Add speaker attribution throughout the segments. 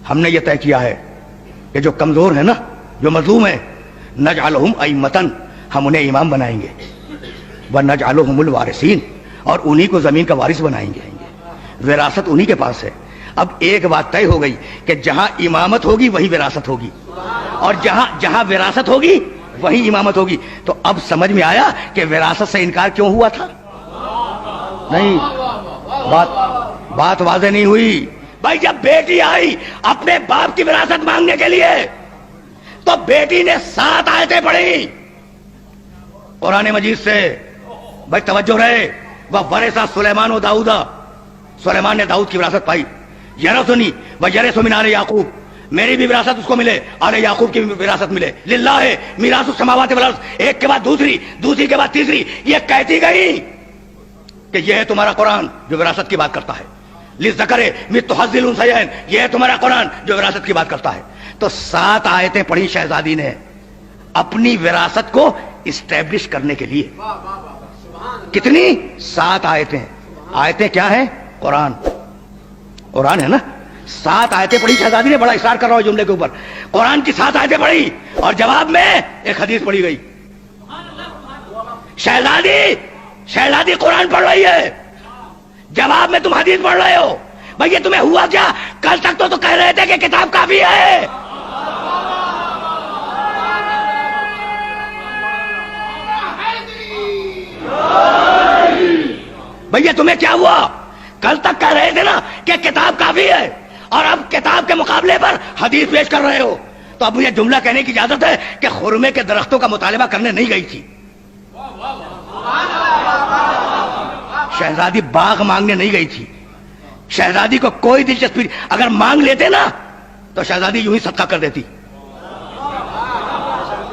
Speaker 1: ہم نے یہ طے کیا ہے کہ جو کمزور ہے نا، جو مظلوم ہے، نجعلہم ائمۃ، ہم انہیں امام بنائیں گے، ونجعلہم الوارثین، اور انہی کو زمین کا وارث بنائیں گے، وراثت انہی کے پاس ہے۔ اب ایک بات طے ہو گئی کہ جہاں امامت ہوگی وہی وراثت ہوگی، اور جہاں وراثت ہوگی وہی امامت ہوگی۔ تو اب سمجھ میں آیا کہ وراثت سے انکار کیوں ہوا تھا؟ نہیں، بات واضح نہیں ہوئی۔ بھائی جب بیٹی آئی اپنے باپ کی وراثت مانگنے کے لیے تو بیٹی نے 7 آیتیں پڑھی قرآن مجید سے۔ بھائی توجہ رہے، وَوَرِثَ سُلَيْمَانُ دَاؤُدَ، سلیمان نے داؤد کی وراثت پائی۔ یرثنی وَیرث مِنْ آلِ یعقوب، میری بھی وراثت اس کو ملے، آل یعقوب کی بھی وراثت ملے۔ للہ میراث السماوات والارض، ایک کے بعد دوسری کے بعد تیسری، یہ کہتی گئی کہ یہ ہے تمہارا قرآن جو وراثت کی بات کرتا ہے۔ للذکر مثل حظ الانثیین، یہ ہے تمہارا قرآن جو وراثت کی بات کرتا ہے۔ تو 7 آیتیں پڑھی شہزادی نے اپنی وراثت کو اسٹیبلش کرنے کے لیے۔ کتنی؟ 7 آیتیں۔ آیتیں کیا ہیں؟ قرآن ہے نا۔ 7 آیتیں پڑھی شہزادی نے، بڑا اصرار کر رہا ہوں جملے کے اوپر۔ قرآن کی 7 آیتیں پڑھی اور جواب میں ایک حدیث پڑھی گئی۔ شہزادی قرآن پڑھ رہی ہے، جواب میں تم حدیث پڑھ رہے ہو۔ بھئی یہ تمہیں ہوا کیا؟ کل تک تو کہہ رہے تھے کہ کتاب کافی ہے۔ بھئی یہ تمہیں کیا ہوا؟ کل تک کہہ رہے تھے نا کہ کتاب کافی ہے، اور اب کتاب کے مقابلے پر حدیث پیش کر رہے ہو۔ تو اب مجھے جملہ کہنے کی اجازت ہے کہ خرمے کے درختوں کا مطالبہ کرنے نہیں گئی تھی، شہزادی باغ مانگنے نہیں گئی تھی۔ شہزادی کو کوئی دلچسپی، اگر مانگ لیتے نا تو شہزادی یوں ہی صدقہ کر دیتی۔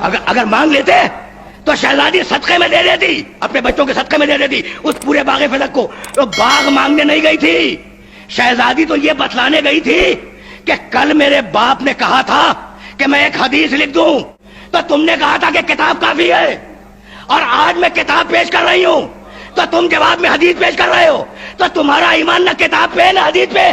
Speaker 1: اگر مانگ لیتے تو شہزادی صدقے میں دے دیتی، اپنے بچوں کے صدقے میں دے دیتی اس پورے باغ فلک کو۔ تو باغ مانگنے نہیں گئی تھی شہزادی، تو یہ بتلانے گئی تھی کہ کل میرے باپ نے کہا تھا کہ میں ایک حدیث لکھ دوں، تو تم نے کہا تھا کہ کتاب کافی ہے، اور آج میں کتاب پیش کر رہی ہوں تو تم جواب میں حدیث پیش کر رہے ہو۔ تو تمہارا ایمان نہ کتاب پہ نہ حدیث پہ۔